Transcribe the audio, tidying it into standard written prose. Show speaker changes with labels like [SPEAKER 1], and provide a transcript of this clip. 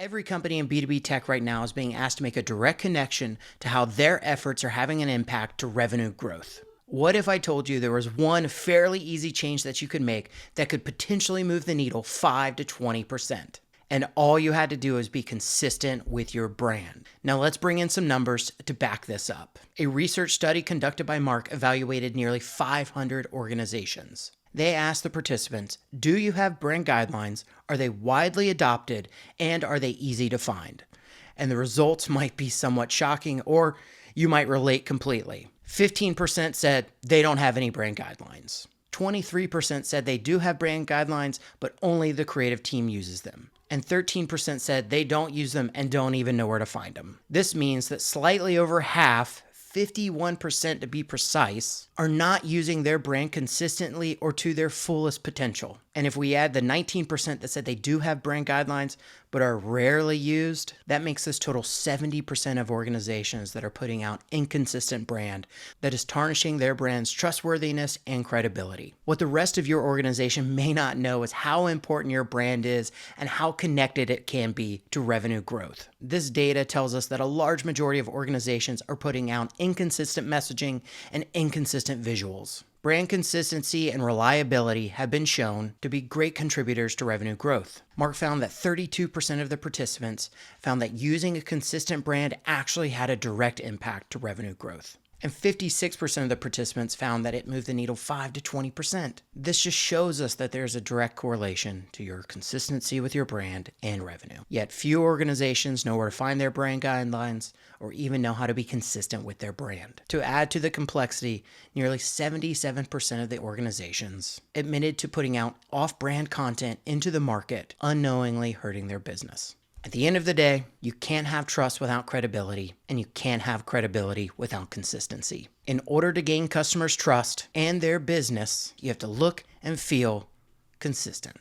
[SPEAKER 1] Every company in B2B tech right now is being asked to make a direct connection to how their efforts are having an impact to revenue growth. What if I told you there was one fairly easy change that you could make that could potentially move the needle 5 to 20%? And all you had to do is be consistent with your brand. Now let's bring in some numbers to back this up. A research study conducted by Mark evaluated nearly 500 organizations. They asked the participants, do you have brand guidelines? Are they widely adopted? And are they easy to find? And the results might be somewhat shocking, or you might relate completely. 15% said they don't have any brand guidelines. 23% said they do have brand guidelines, but only the creative team uses them. And 13% said they don't use them and don't even know where to find them. This means that slightly over half, 51% to be precise, are not using their brand consistently or to their fullest potential. And if we add the 19% that said they do have brand guidelines but are rarely used, that makes this total 70% of organizations that are putting out inconsistent brand that is tarnishing their brand's trustworthiness and credibility. What the rest of your organization may not know is how important your brand is and how connected it can be to revenue growth. This data tells us that a large majority of organizations are putting out inconsistent messaging and inconsistent visuals. Brand consistency and reliability have been shown to be great contributors to revenue growth. Mark found that 32% of the participants found that using a consistent brand actually had a direct impact to revenue growth. And 56% of the participants found that it moved the needle 5 to 20%. This just shows us that there's a direct correlation to your consistency with your brand and revenue. Yet few organizations know where to find their brand guidelines or even know how to be consistent with their brand. To add to the complexity, nearly 77% of the organizations admitted to putting out off-brand content into the market, unknowingly hurting their business. At the end of the day, you can't have trust without credibility, and you can't have credibility without consistency. In order to gain customers' trust and their business, you have to look and feel consistent.